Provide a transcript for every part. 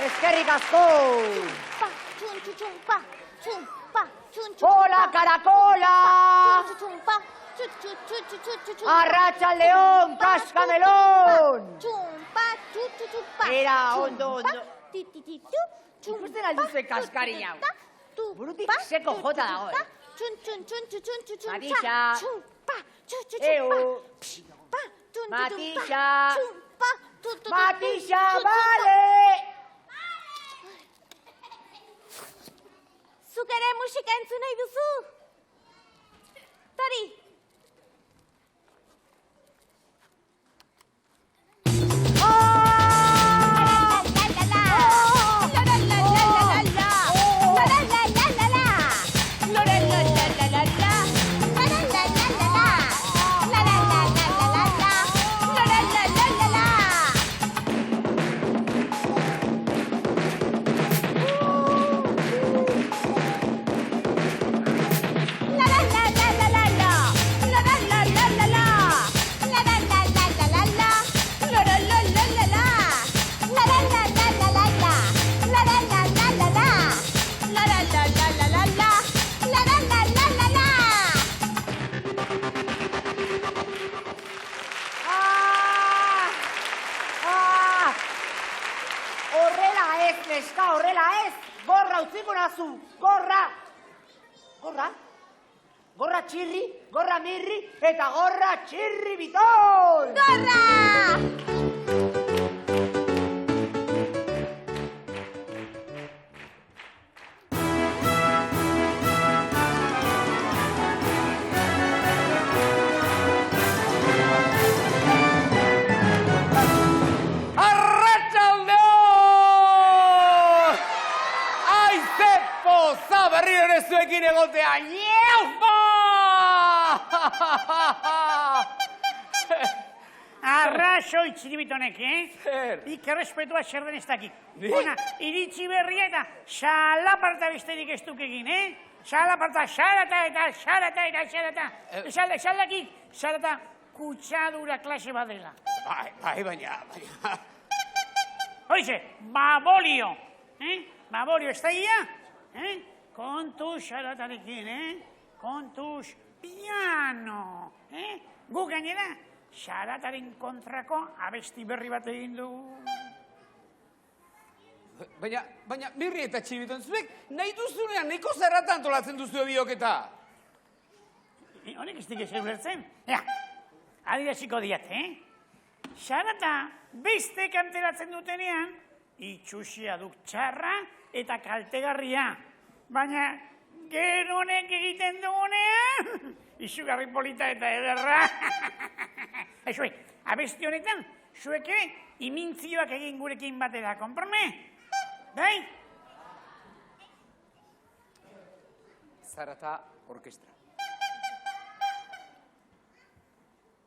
Eskerrik asko! Hola, caracola! Arratsaldeon, kaskamelon! Era, ondo. Ikusten alduzue kaskari hau. Burutik seko jota dago, Matisa! Matisa! Matisa, bale! Zuk ere musika entzun nahi duzu? Tori! Horrela ez, gorra utziko nazu, gorra! Gorra txirri, gorra mirri, eta gorra txirri bitol! Gorra! Zuekin egotea, ñeupa! Arraxoi txiribitonek, Zer? Ikerrespetua zer den ez dakik. Bona, iritsi berria eta xalaparta besterik ez duk egin, Xalaparta, xalata eta xalata eta xalata. Xalata kutsadura klase badela. Bai, baina... Hoize, babolio. Babolio, ez da ia? Kontuz xalatarekin, Kontuz piano, Gu gainera, xalataren kontrako abesti berri bat egin dugu. Baina, Mirri eta Txibiton, zuek nahi duzunean nahiko zerratan antolatzen duzu bioketa? Honek ez dik ezer ulertzen? Adiraziko diat, Xalata beste kanteratzen dutenean, itxusia duk txarra eta kaltegarria. Baina, geronek egiten dugunean, izugarri polita eta ederra. Zuek, abesti honetan, zuek imintzioak egin gurekin batera, konprome? Bai? Zarata orkestra.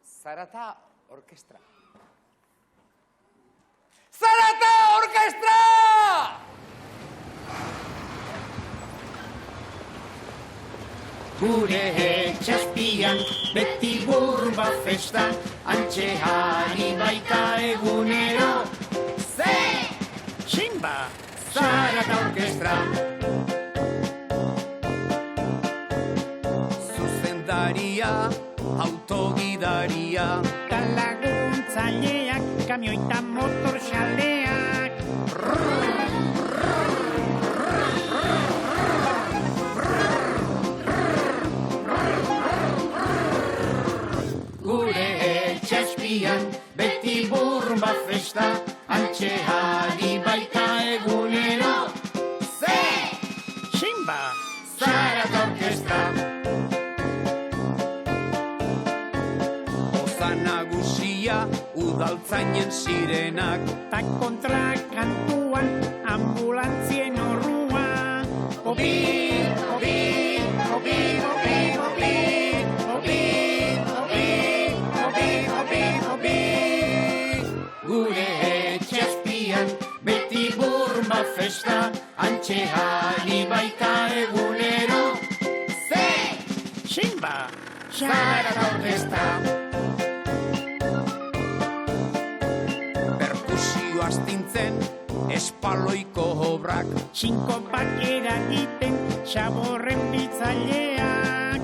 Zarata orkestra. Zarata orkestra! Gure etxaspian beti burba festa, antxe hari baita egunero. Ze! Tximba! Zarata orkestra. Zuzendaria, autogidaria, Laguntzaileak, kamioita motor xaleak. gure etxaspian beti burba festa, antxe hari baita egunero. Ze! Tximba! Zarata orkestra. Nagusia, udaltzainen sirenak, Ta kontra kantuan, ambulantzien orrua. Obi, obi, obi, obi, obi, obi, obi, obi, obi, obi. Gure etxaspian beti burma festa, antxe hari baita egunero. Ze! Tximba! Zarata orkestra. Astintzen espaloiko zaborrak. Sinkopak eragiten zaborren biltzaileak.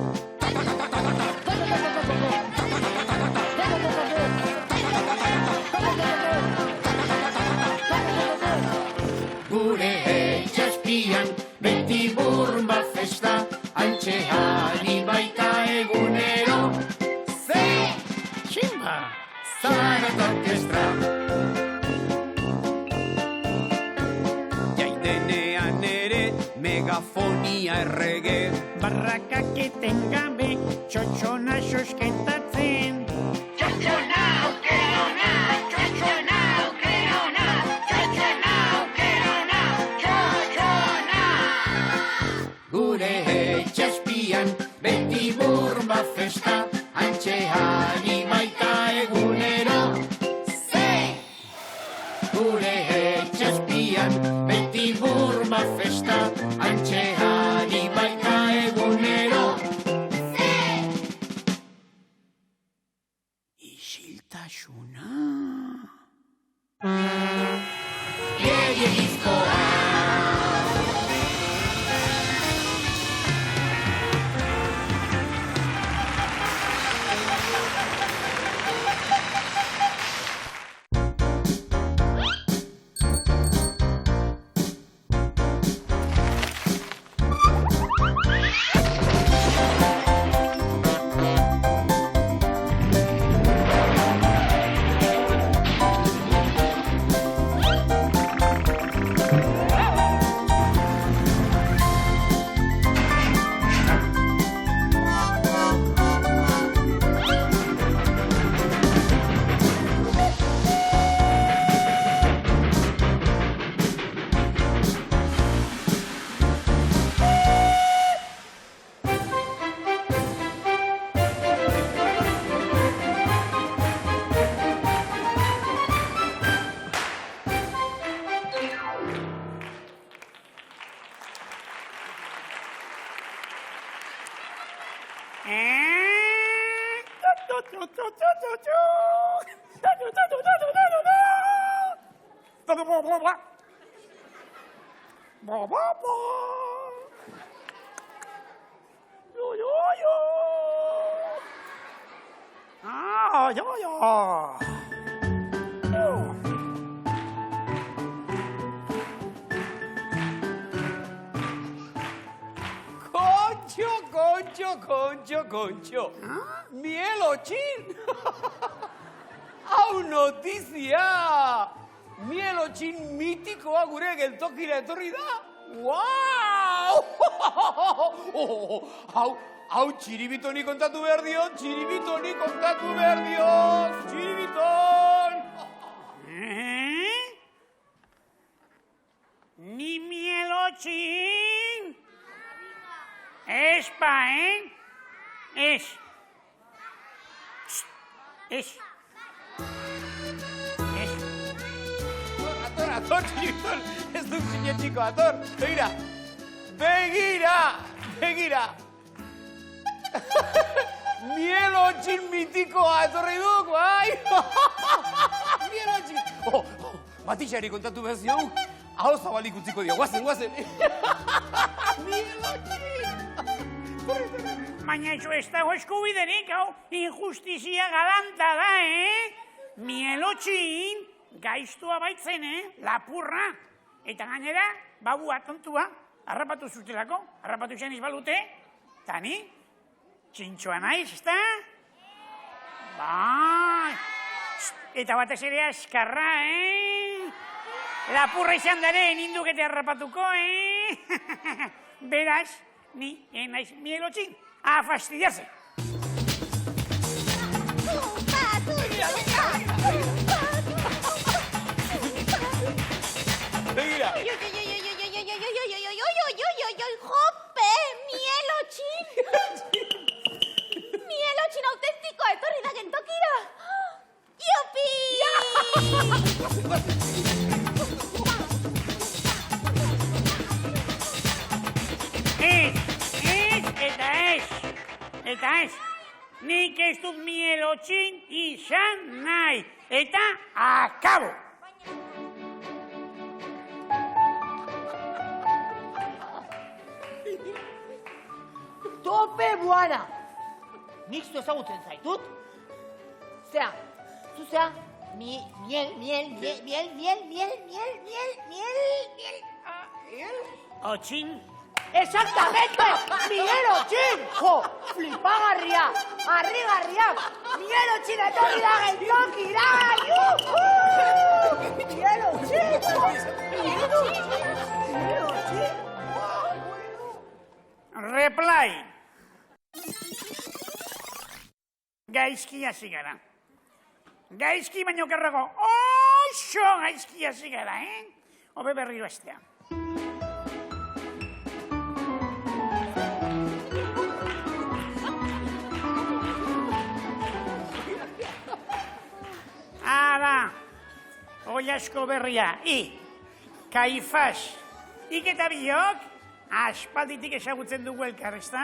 Gure etxaspian beti burba festa, antxe ari baita egunero. Simba! Zarat orkestra. Jaidenean ere megafonia errege. Barrakak etengabe txotxona soskentatzen. Txotxona aukera ona, txotxona aukera ona, txotxona aukera ona, txotxona. Gure etxaspian beti burba festa, antxe ari baita egunero. Gure etxaspian beti burba festa, antxe ari baita egunero. Isiltasuna. Gehiegizkoa. Concho. Mielotxin. Hau notizia. Mielotxin mitikoa gure geltokira etorri da. Wow! Hau txiribitoni kontatu behar diot, txiribiton! Ni Mielotxin? Espa, Es. Ator, txiribitón. Ez duk sinetxiko, ator. Begira. Mielotxin mitikoa etorri duk, bai? Mielotxin. Matixari kontatu behar zion. Hau zabalik utziko dio, guazen. Mielotxin. Baina eso ez dago eskubiderik, hau injustizia galanta da, Mielotxin gaiztua baitzen, lapurra. Eta gainera, babua tontua, harrapatu zutelako, harrapatu izan izbalute, eta ni, txintxoa naiz, ezta? Bai, eta batez ere askarra, Lapurra izan dare, nindukete harrapatuko, Beraz, ni naiz Mielotxin, a fastidiarse. Begira. Jope, Mielotxin! Mielotxin autentikoa etorri da gentokira! Iopi! Eta ez, nik ez dut Mielotxin izan nahi, eta akabo! Jope buana. Nik zu ezagutzen zaitut. Zea, zu zea, miel. Otxin, Exactamente, miel otxin. Jo, flipagarria, harrigarria. Miel otxin etorri da geltokira. Miel otxin. reply. Gaizki hasi gara. Gaizki baino kerrago, oso gaizki hasi gara, Hobe berriro estea. Ara, oiasko berria, Kaifas, eta biok, aspalditik ezagutzen dugu elkar, ezta?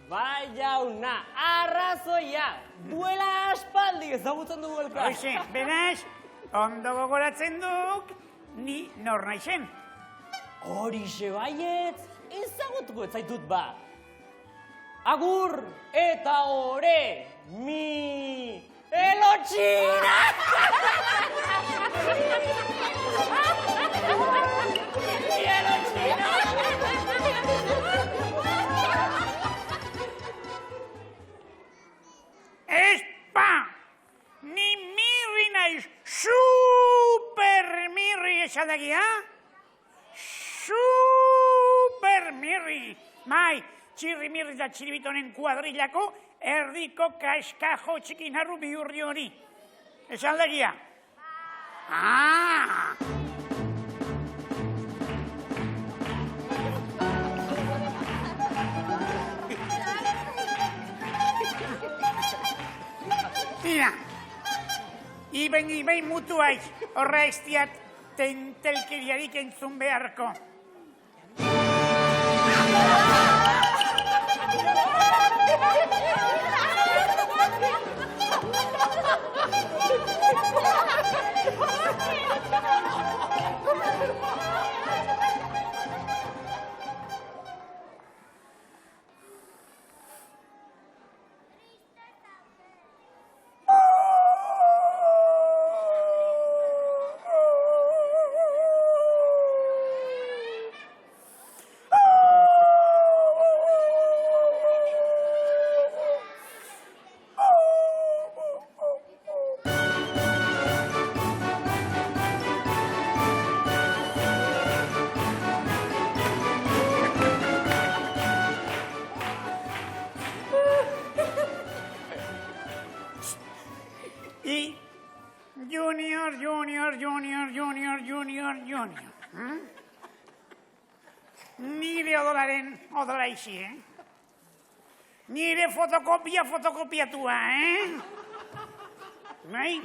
Bai, jauna, arrazoia, duela aspaldi ezagutzen dugu elkar. Hoxe, beraz, ondo gogoratzen duk, ni nor naizen. Horixe baietz, ezagutuko ez zaitut ba. Agur eta ore, mi elotxina! Mi elotxina! Espa! Ni mirri naiz, super mirri esadagia? Super mirri! Mai, txirri mirri da txiribitonen kuadrillako erdiko kaskajo txikin harru bihurri hori. Esadagia? Ah! Tira, iben mutu haiz, horra estiat tentelkeriarik entzun beharko. Junior. Nire odola izi, Nire fotokopiatua, Bai?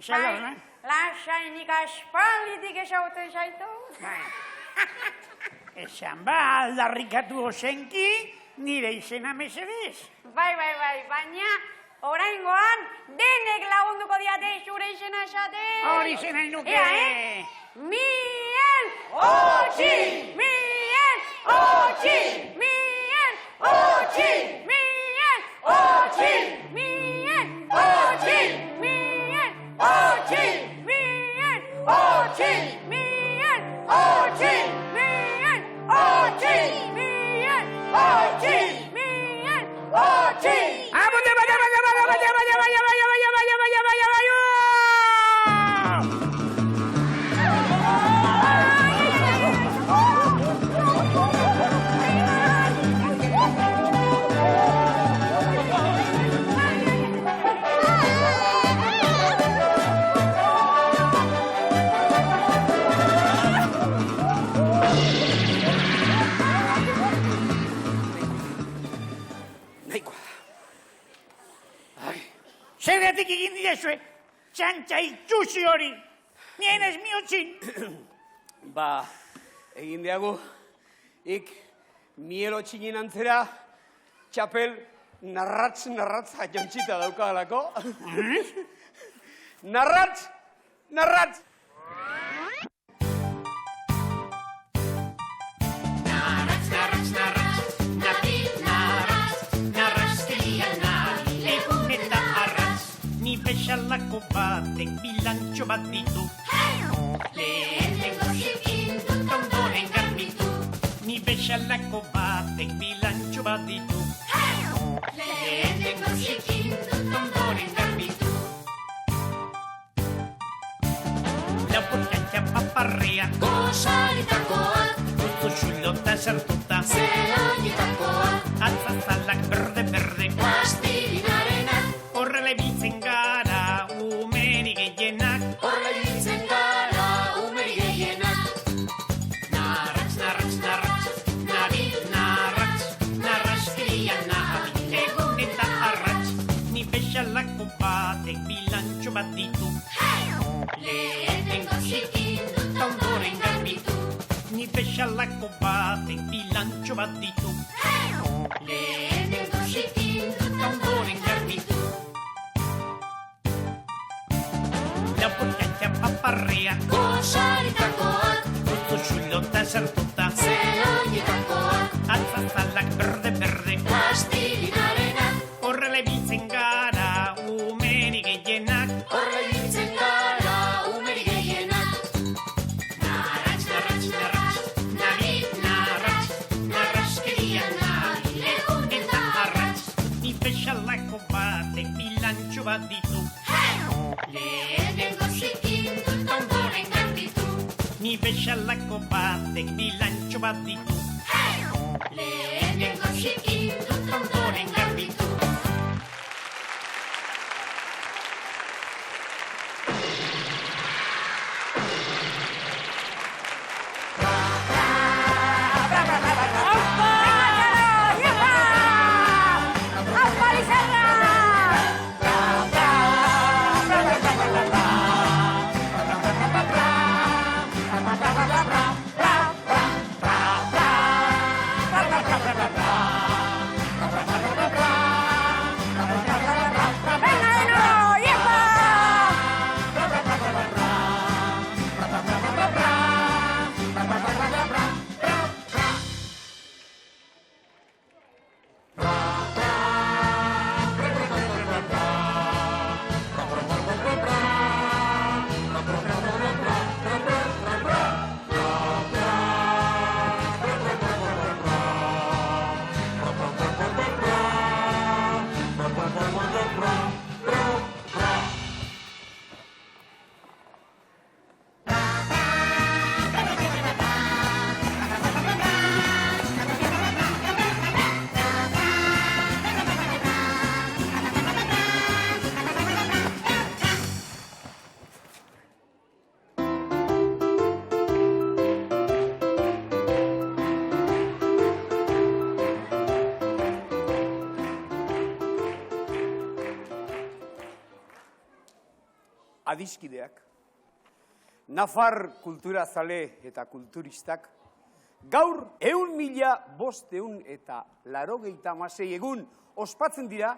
Bai, lasainik aspalditik ezagutzen zaitu. Bai. Esan ba, aldarrikatu ozenki, nire izena mesedez. Bai, baina oraingoan denek lagunduko diate zure izena esate. Hori izena inuke. Miel otxi! Miel otxi! Miel otxi! Miel otxi! Miel otxi! Miel otxi! Miel otxi! Miel otxi! Miel otxi! Miel otxi! Miel otxi! Zergatik egin didezue, txantxa itxusi hori, nien ez miotxin. Ba, egin diagu, mielo txinin antzera, txapel narratz jontzita daukalako. Narratz! Narratz, narratz, narratz, narratz, bezalako batek bilantxo bat ditu. Lehenengo zikindu ondoren garbitu. Ni bezalako batek bilantxo bat ditu. Lehenengo zikindu ondoren garbitu. Lapurtxatxa paparrea, Gozaritakoak, guztu xulota sartuta, zeoinitakoak, atzazalak berde, pastinarenak, horrela ibiltzen gara umeri gehienak. horrela ibiltzen gara umeri gehienak. Narratz, narratz, narratz, nabil, narratz, narrazkeria nabil, egun eta arratz, ni bezalako batek bilantxo bat ditu. Lehenengo zikindu ondoren garbitu. Ni bezalako batek bilantxo bat ditu. Lehenengo zikindu ondoren garbitu. Lapurtxatxa paparrea, Gozaritakoak, guztu xulota sartuta, zeoinitakoak, atzazalak berde, pastinarenak, horrela ibiltzen gara umeri gehienak. horrela ibiltzen gara umeri gehienak. Narratz, narratz, narratz, nabil, narratz, narrazkeria nabil, egun eta arratz, ni bezalako batek bilantxo bat ditu. Lehenengo zikindu ondoren garbitu. Ni bezalako batek bilantxo bat ditu. Lehenengo zikindu ondoren garbitu. Adiskideak, Nafar kulturazale eta kulturistak, gaur 1.586 egun ospatzen dira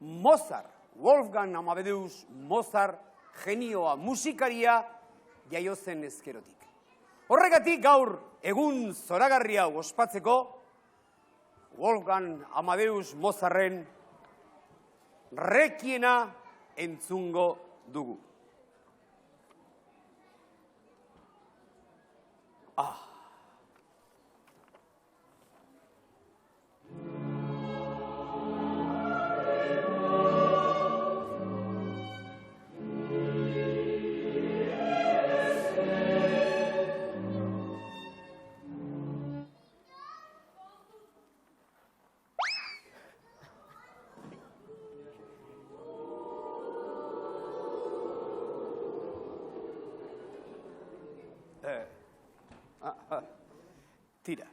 Mozart, Wolfgang Amadeus Mozart, genioa musikaria jaio zen ezkerotik. Horregatik gaur egun zoragarri hau ospatzeko, Wolfgang Amadeus Mozarten Requiema entzungo dugu. Tira.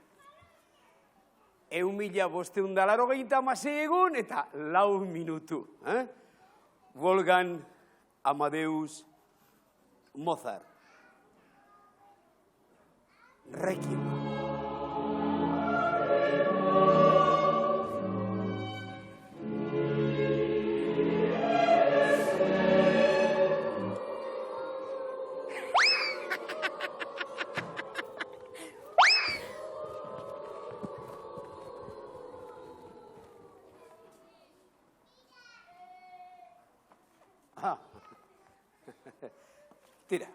1.586 egun eta 4 minutu. Wolfgang Amadeus Mozart. Requiema. Tira.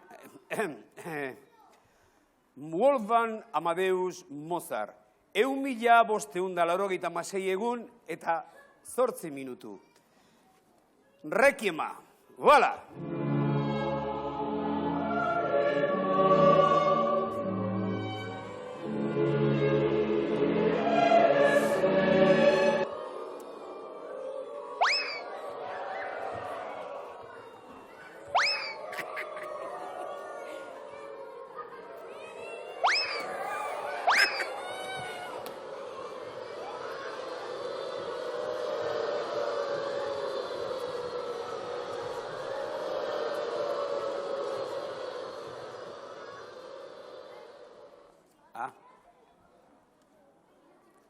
Wolfgang Amadeus Mozart. 1586 egun eta 8 minutu. Requiema. Voilà.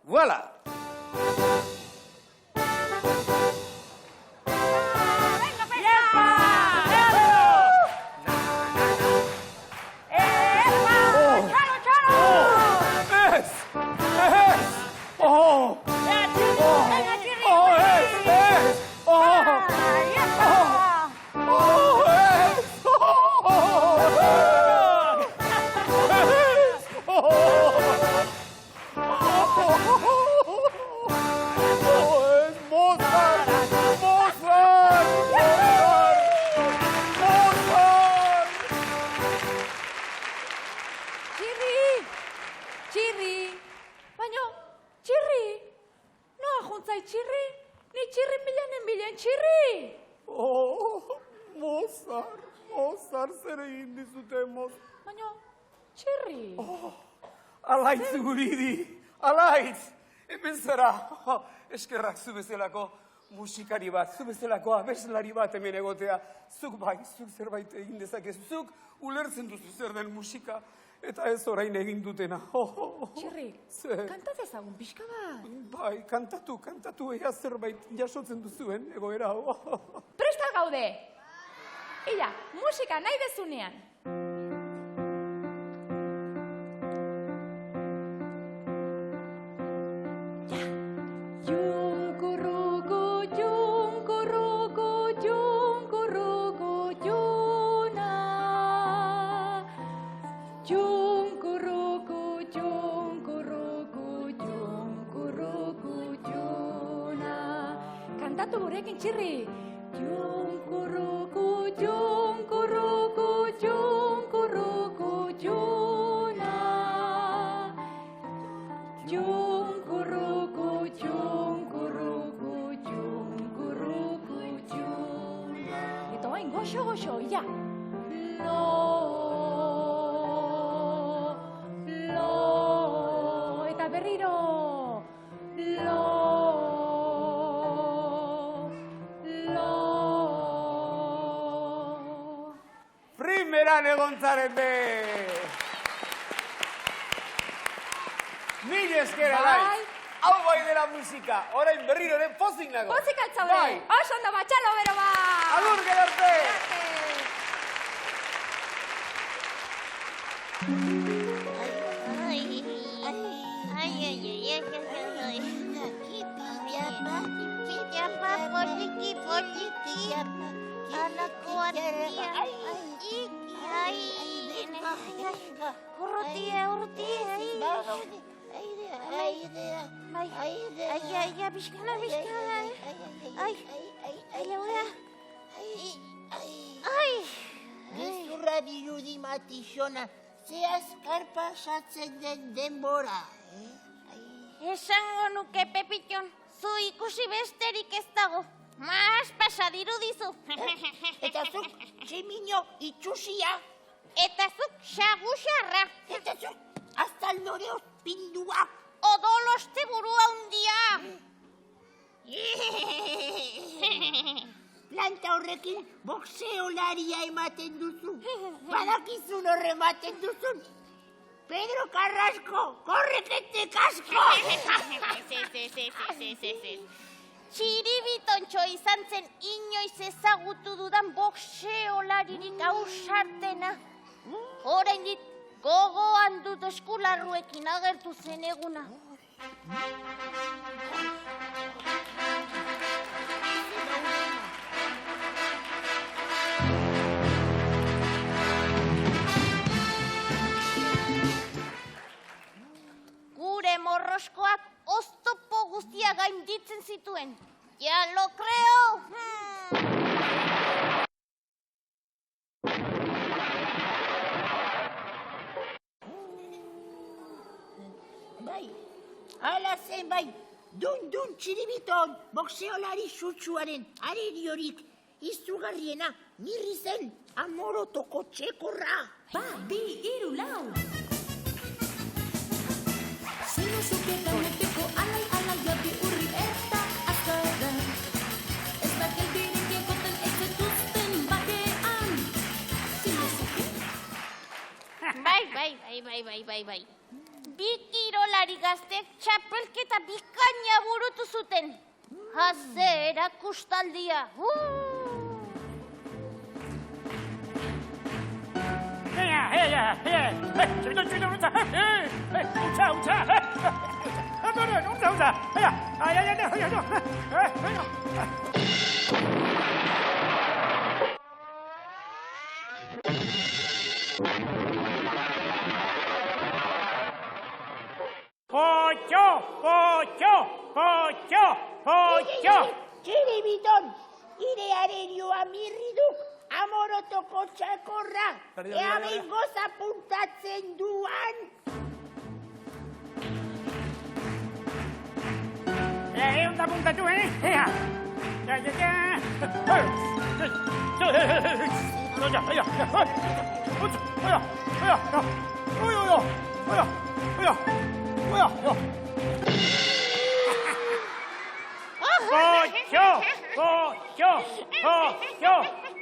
Voilà. Mozart, zer egin dizute, Mozart? Baina, txirri. Alaitz guridi, alaitz! Hemen zara, eskerrak zu bezalako musikari bat, zu bezalako abeslari bat hemen egotea. Zuk bai, zuk zerbait egin dezakezu, zuk ulertzen duzu zer den musika, eta ez orain egin dutena. Txirri, kantaz ezagun pixka bat. Bai, kantatu, ea zerbait jasotzen duzuen, egoera. Presta gaude! Ila, musika nahi dezunean. Kantatu gurekin, txirri. Eta bain, goxo, ia. Lo, eta berriro. Primeran egon zarete! Mil esker alaitz! Hau bai dela musika, orain berriro ere pozik nago. Pozik altzaude, oso ondo batxalo bero bat! Agur gerarte! Gezurra dirudi Matixona, ze azkar pasatzen den denbora. Esango nuke, Pepitxon, zu ikusi besterik ez dago. Mas pasa dirudizu. Eta zuk, tximino itxusia. Eta zuk xaguxarra. Eta zuk, aztalnore ospindua. Odoloste burua hundia. Planta horrekin boxeolaria ematen duzu. Badakizun horre ematen duzun. Pedro Carrasco, korrekete kasko! Txiribitontxo izan zen inoiz ezagutu dudan boxeolaririk ausartena. Oraindik gogoan dut eskularruekin agertu zen eguna. zituen. Ya lo creo. Bai, ala zen bai, dun txiribiton, boxeolari sutsuaren areriorik izugarriena, nirri zen amorotoko txekorra. Ba, bi, iru, lau. Zino zuke gaineteko alai, jodi urri eta azkara. Ez da geldirik egoten ez zetuzten batean. Zino zuke. Bai. Bi kirolari gaztek txapelketa bikaina burutu zuten. Haze erakustaldia. Potxo! Txiribiton, ire arerioa mirri duk, amorotoko txakorra, ea behingoz apuntatzen duan. Egun da puntatu, Ea!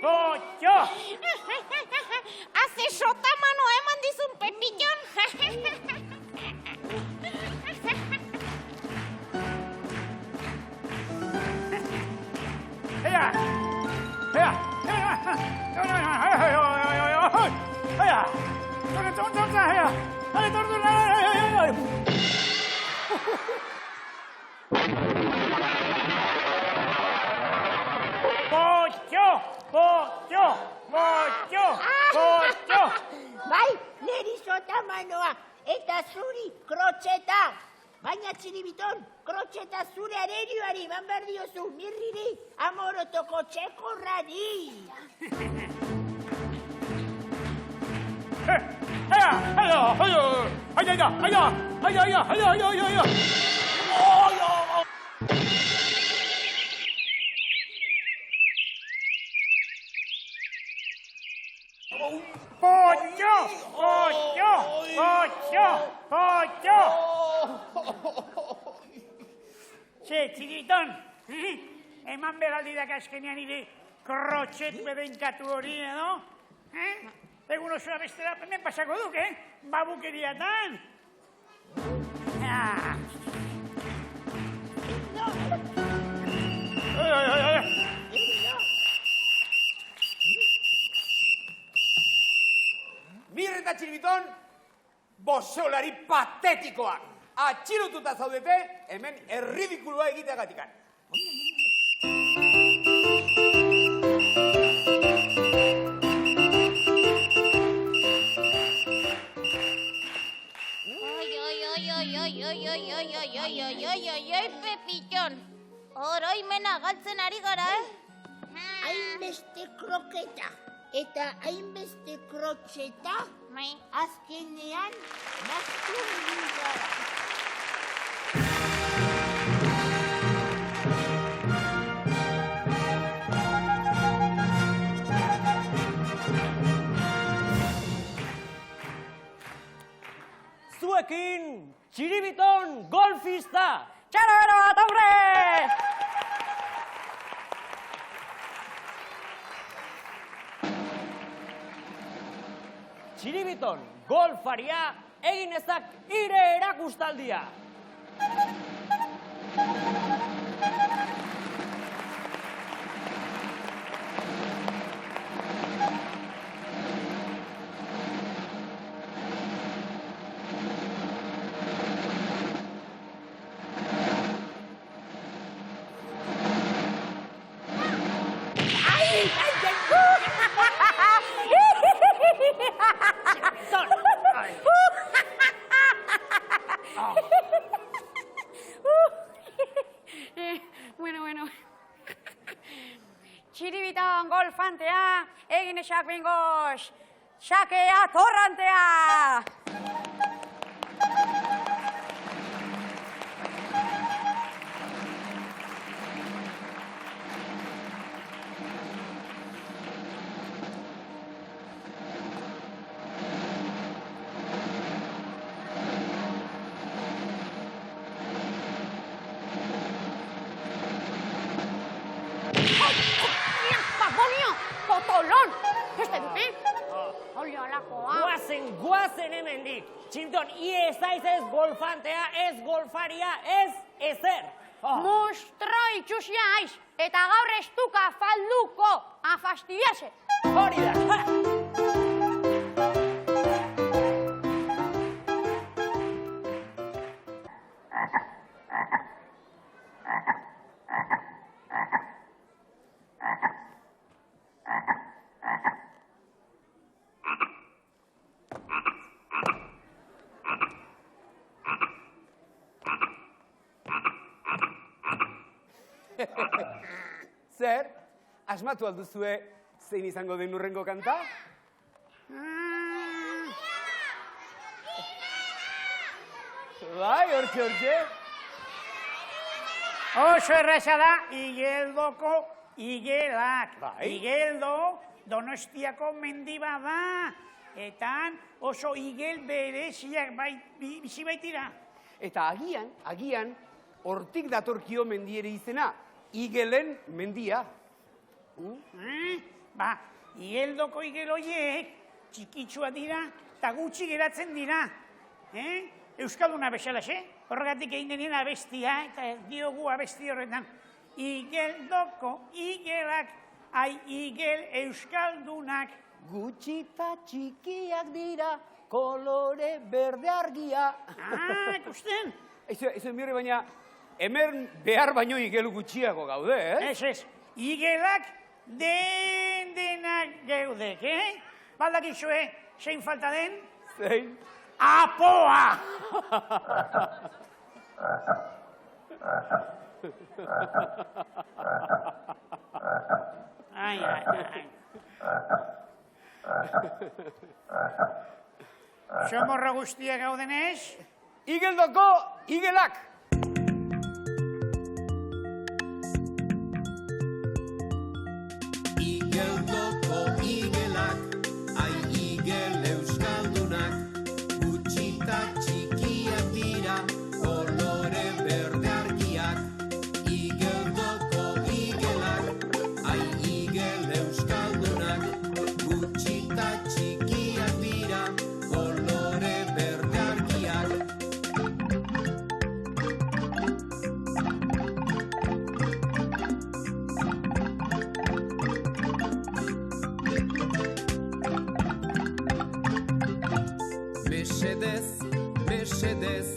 Potxo! Haze sota manoa eman dizun Pepillon. Bai, neri sota manoa, eta zuri krotxeta. Baina txiribiton, krotxeta zure arerioari, man behar diozu, mirriri, amorotoko txekorrari. Potxo! Ze, txiriton, eman beraldidak azkenean ire krotxet bedenkatu hori, edo? Egun osoa bestera hemen pasako duk, babukeriatan. Mir eta txiribiton, boxeolari patetikoak. Atxilotuta zaudete, hemen erridikulua egiteagatikan. Oi, Pepillon. Oroimena galtzen ari gara, Hainbeste kroketa eta hainbeste krotxeta, azkenean naztu gara. Zuekin, txiribiton golfista! Txarabero bat aurre! Txiribiton golfaria egin ezak ire erakustaldia! golfantea, egin esak bingoz, xakea torrantea! Potolón! Este duke? Olio alakoa. Guazen hemendik. Txiribiton, ez aiz ez golfantea, ez golfaria, ez ezer. Mustro itxusia aiz, eta gaur estuka falduko, afastidiase. Hori da. Zer, asmatu alduzue zein izango den hurrengo kanta? Bai, hortxe. Oso erraza da, Igeldoko igelak. Bai. Igeldo Donostiako mendi bat da. Etan oso igel bereziak bizi baitira. Eta agian, hortik datorkio mendiere izena, Igelen mendia. Ba, Igeldoko igel horiek txikitsua dira eta gutxi geratzen dira. Euskalduna bezalaxe, horregatik egin denien abestia eta diogu abesti horretan. Igeldoko igelak, ai igel euskaldunak. Gutxi eta txikiak dira, kolore berde argia. Ikusten? Ez mirre baina, hemen behar baino igelu gutxiago gaude, Ez, igelak denak geudek, Baldakizue, zein falta den? Zein? Apoa! Ai. Somorra guztia gaudenez? Igeldoko igelak! Igeldoko igelak, ai igel euskaldunak, gutxita txikiak dira, kolore berde argiak. Igeldoko igelak, ai igel euskaldunak, gutxita txikiak dira, kolore berde argiak. Mesedez,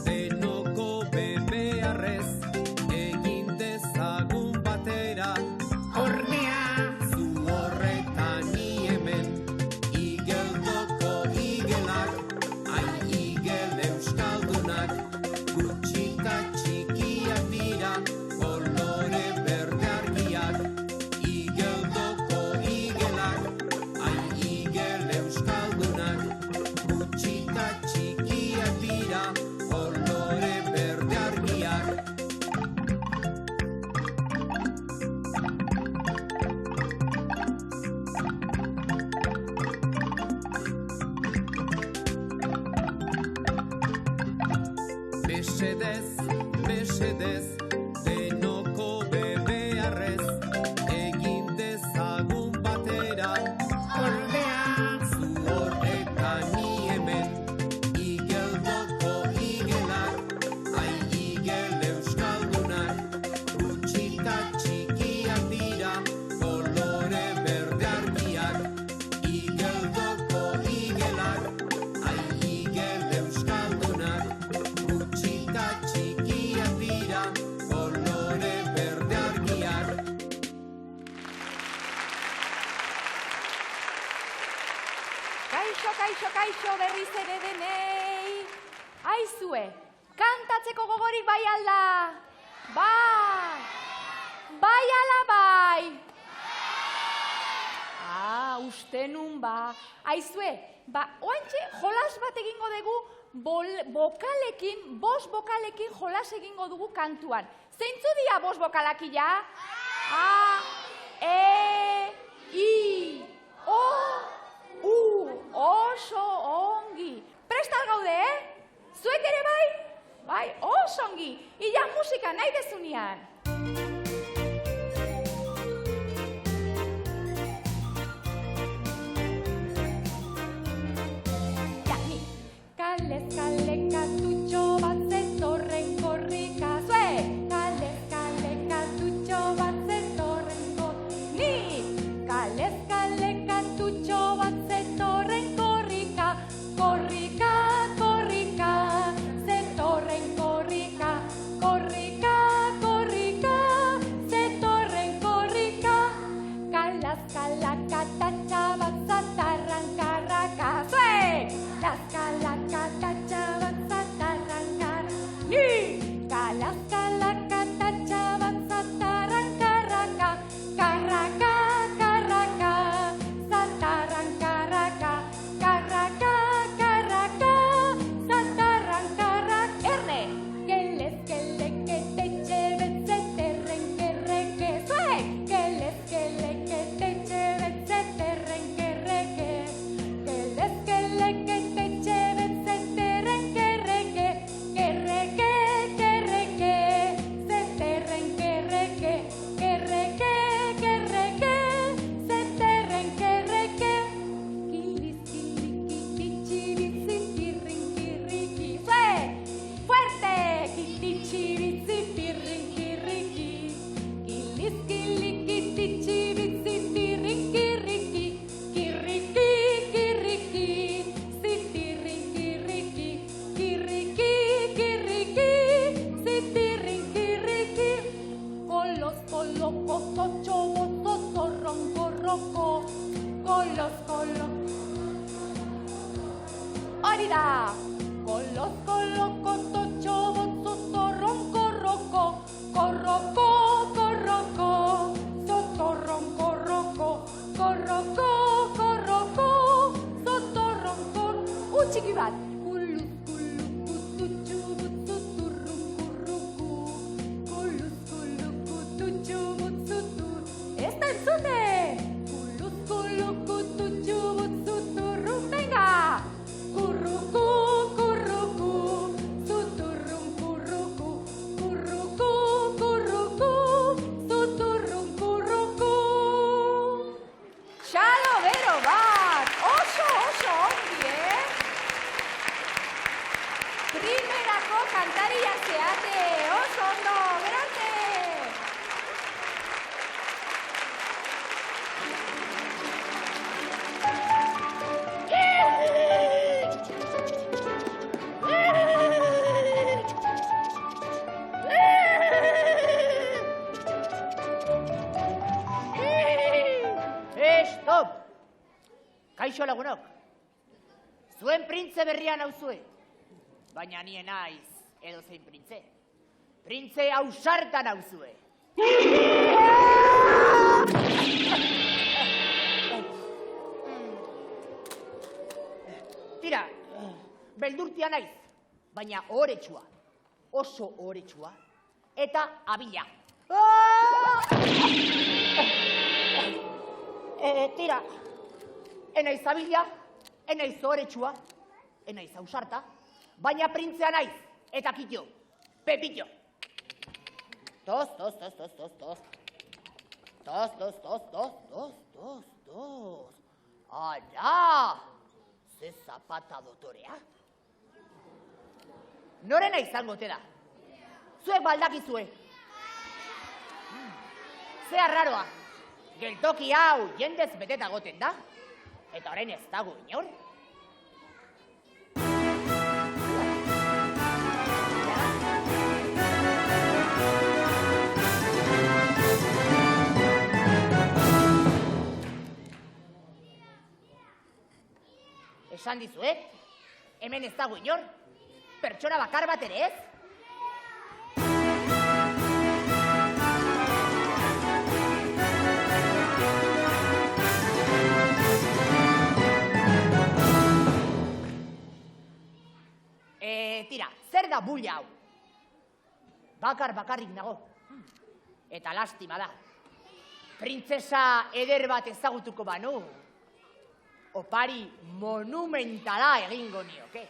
denoko bebearrez, egin dezagun batera. Ordea! Zu horretan ni hemen, Igeldoko igelak, ai igel euskaldunak, gutxita txikiak dira, kolore berde argiak. Igeldoko igelak, ai igel euskaldunak, gutxita txikiak dira, kolore berde argiak. Mesedez, denoko bebearrez, egin dezagun batera. Ordea! Zu horretan ni hemen, Igeldoko igelak, ai igel euskaldunak, gutxita txikiak dira, kolore berde argiak. Igeldoko igelak, ai igel euskaldunak, gutxita txikiak dira, kolore berde argiak. Kaixo berriz ere denei. Aizue, kantatzeko gogorik bai alda? Bai ala bai? Uste nun ba. Aizue, oantxe jolas bat egingo dugu bokalekin, 5 bokalekin jolas egingo dugu kantuan. Zeintzu dia 5 bokalakia? A, E, I, O, U, oso ongi. Prestal gaude, Zuek ere bai? Bai, oso ongi. Ia musika nahi dezunean. Kalez kalekatutxo bat zetorren korrika. Zue! Kalez kalekatutxo bat zetorren korrika. Ni! Kalez kalekatutxo bat zetorren korrika. Korrika, korrika, zetorren korrika. Korrika, korrika, zetorren korrika. Kalaz kalakatatxa bat zatarran karraka. Zue! Kalazkalakatatxa bat zatarran karraka. Ni! Kalazkalakatatxa bat zatarran karraka. Karraka, karraka, zatarran karraka. Karraka, karraka, zatarran karraka. Erne! Kelez keleketetxe betzeterren kerreke. Zue! Kelez keleketetxe betzeterren kerreke. Kelez keleketetxe betzeterren kerreke. Kerreke, kerreke, zeterren kerreke. Kerreke, kerreke, zeterren kerreke. Kiliz, kilikititxi, bitzipirrin, kirriki. Zue! Fuerte! Kititxi, bitzipirrin, kirriki. Kiliz, kilikititxi, bitzipirrin, kirriki. Kirriki, kirriki, zitirrin, kirriki. Kirriki, kirriki, zitirrin, kirriki. Kolos, koloko, totxo, boto, zorron, korroko. Kolos, kolo. Hori da! Kolos, koloko, totxo, boto, zorron, korroko. Korroko, korroko, zotorron, korroko. Korroko, korroko, zotorron, korroko. Txiki bat! Kuluz, kuluku, tutxu, butzuturrun, kurruku. Kuluz, kuluku, tutxu, butzutur. Ez da entzuten! Kuluz, kuluku, tutxu, butzuturrun, venga! Kurruku, kurruku, zuturrun, kurruku. Kurruku, kurruku, zuturrun, kurruku. Xalo bero bat! Oso, oso ongi, Primerako kantariak zeate, oso ondo, berarte! Stop! Kaixo lagunok. Zuen printze berria nauzue. Baina nien naiz edozein printze. Printze ausarta nauzue. Tira, beldurtia naiz, baina oretsua. Oso oretsua. Eta abila. Tira, enaiz abila, enaiz oretsua, enaiz ausarta, baina printzea naiz, eta kitio, Pepillo. Tos, tos, tos, tos, tos, tos. Tos, tos, tos, tos, tos, tos, tos. Ara, ze zapata dotorea. Norena izango te da? Zuek baldakizue. Ze arraroa. Geltoki hau jendez beteta goten da, eta orain ez dago inor. Esan dizuet, hemen ez dago inor, pertsona bakar bat ere ez. Tira, zer da bulla hau? Bakarrik nago. Eta lastima da. Printzesa eder bat ezagutuko banu, opari monumentala egingo nioke.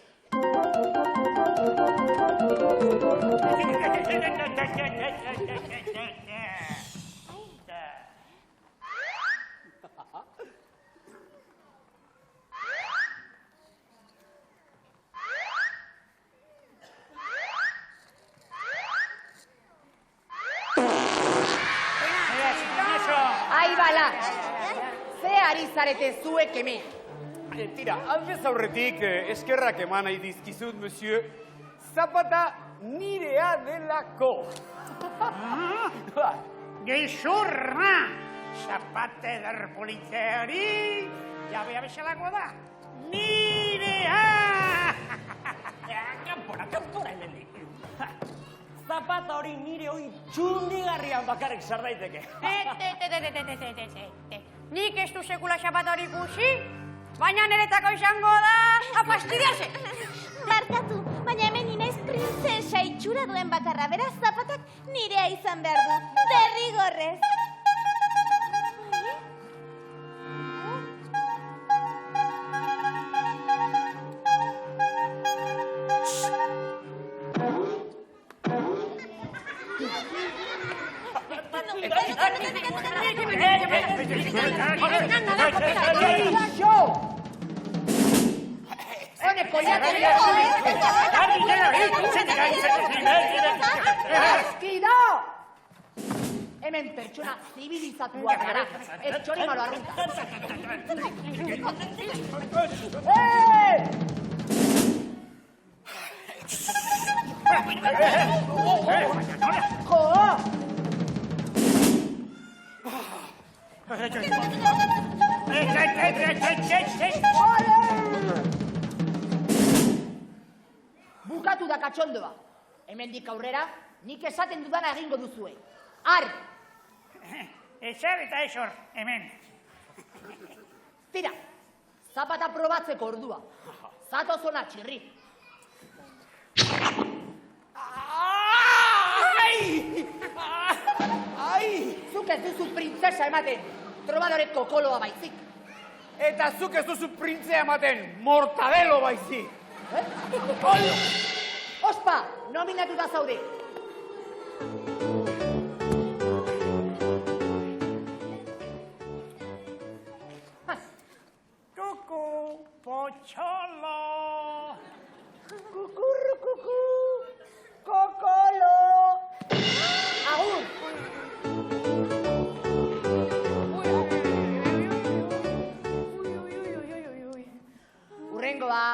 Ai bala, ze ari zarete zuek hemen? Tira, aldez aurretik eskerrak eman nahi dizkizut, monsieur. Zapata nirea delako. Gezurra! Zapate eder politzeari, jabea bezalako da. Nirea! Kanpora, hemendik. Zapata hori nire hori txundigarrian bakarrik sar daiteke. Nik ez du sekula zapata hori ikusi, baina niretako izango da afastidiase. Barkatu, baina hemen inaiz printzesa itxura duen bakarra, beraz zapatak nirea izan behar du, derrigorrez. Eskida! Hemen pertsona zibilizatua gara, ez txori malo arrunta. Bukatu da katxondoa. Hemendik aurrera, nik esaten dudana egingo duzue. Ar! Ezer eta ez hor, hemen. Tira, zapata probatzeko ordua. Zato zona txirri. Zuk ez duzu printzesa ematen, trobadore kokoloa baizik. Eta zuk ez duzu printzea ematen, mortadelo baizik. Ospa, nominatu da zaude. Kuku, potxolo. Kukurru kuku, kokolo. Agur. Urrengoa.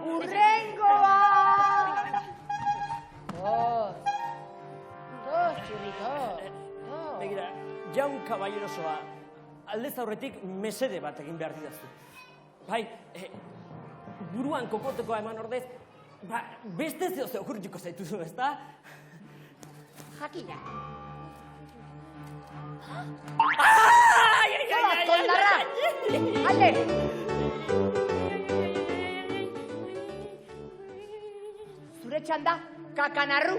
Urrengoa! Dos, txirrito. Begira, jaun kaballerosoa, aldez aurretik mesede bat egin behar didazu. Bai, buruan kokotekoa eman ordez, beste zeo okurrituko zaituzu, ezta? Jakina. Ai! Kondarra! Alde! Zure txanda, kakanarru.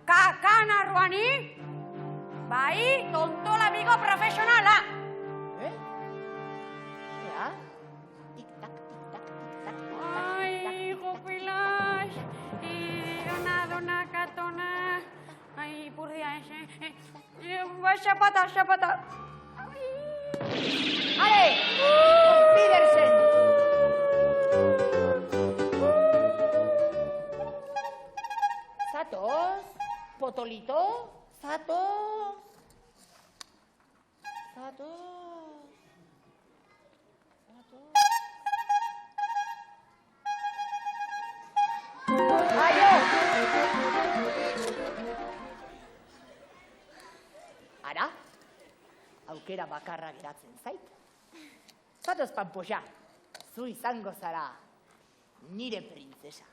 Kakanarruani? Bai, tontola bigo profesionala. Ea? Tik-tak, tik-tak, tik-tak, tik-tak. Ai, gopilas, dona, katona. Ai, purdia ese. Bai, xapata. Ale! Bidersen! Zatoz, potolito, zatoz. Aio! Ara, aukera bakarra geratzen zait. Zatoz panpoxa, zu izango zara nire printzesa.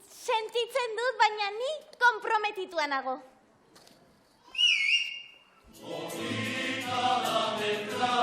Sentitzen dut, baina ni konprometitua nago. Bonita la metra,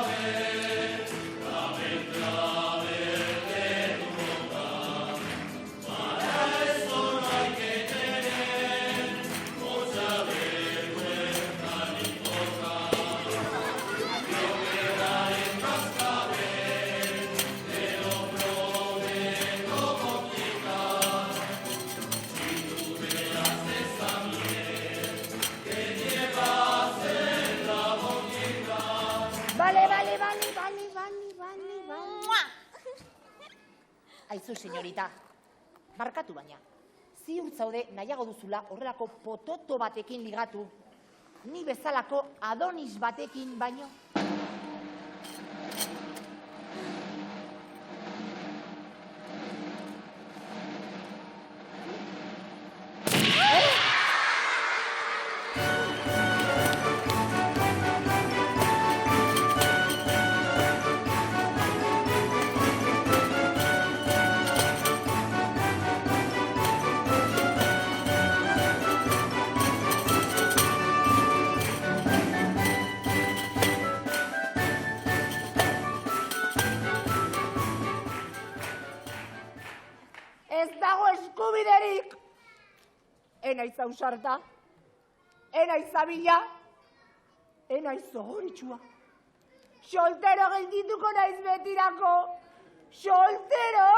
Aizu, senyorita, barkatu baina. Ziur zaude nahiago duzula horrelako pototo batekin ligatu, ni bezalako Adonis batekin baino. Ez dago eskubiderik. Enaiz ausarta, enaiz abila, enaiz zogoritxua. Soltero geldituko naiz betirako. Soltero!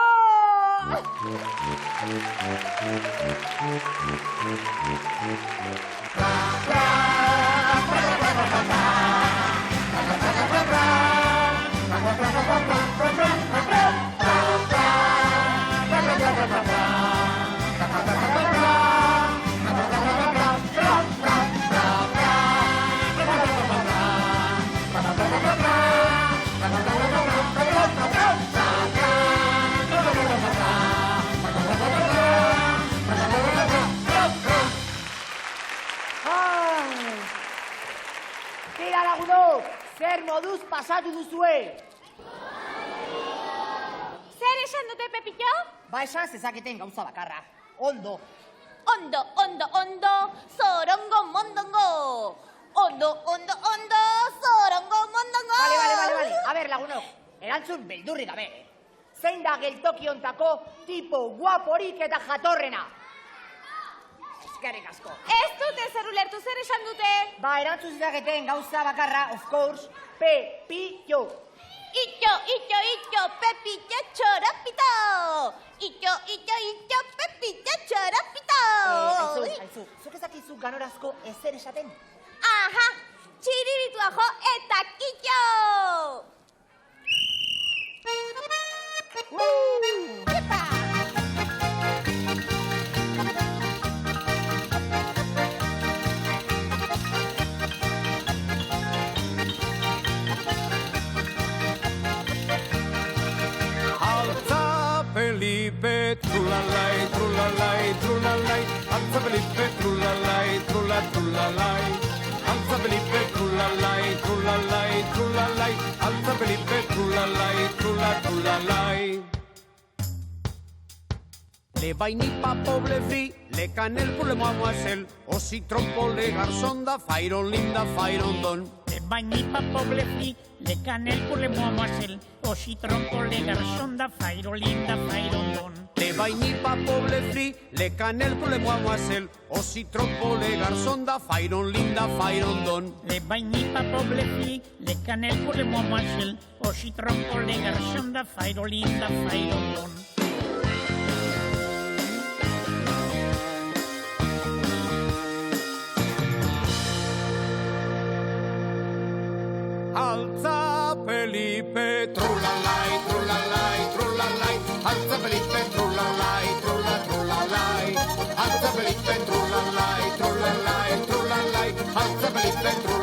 Tira lagunok, zer moduz pasatu duzue? Zer esan dute, Pepito? Ba esan zezaketen gauza bakarra. Ondo. Ondo, ondo, ondo, zorongo mondongo. Ondo, ondo, ondo, zorongo mondongo. Bale. A ber, lagunok, erantzun beldurri gabe. Zein da geltoki ontako tipo guaporik eta jatorrena? Eskerrik asko. Ez dute zer ulertu, zer esan dute? Ba, erantzun zezaketen gauza bakarra, of course, Pepillo. Itxo, Pepito txorapito. Itxo, Pepito txorapito. Aizu, zuk ezakizu ganorazko ezer esaten? Aha, txiriritua jo eta kitxo. Epa! Altza Felipe, trulalai, trulalai, trulalai. Altza Felipe, trulalai, trulalai. Altza Felipe, trulalai, trulalai, trulalai. Altza Felipe, trulalai, trulalai. Le vainipa poble fi, le canel pour le moiselle, aussi trompo le garçon da fairon linda fairon don. Le bainipa poble fi, le canel pour le moiselle, aussi trompo le garçon da fairo linda fairon don. Le vainipa poble fi, le canel pour le moiselle, aussi trompo le garçon da fairon linda fairon don. Le bainipa poble fi, le canel pour le moiselle, aussi trompo le garçon da fairo linda fairon don. Alza Felipe, trulalai, trulalai, trulalai. Alza Felipe, trulalai, trulalai. Alza Felipe, trulalai, trulalai, trulalai. Alza Felipe, trulalai.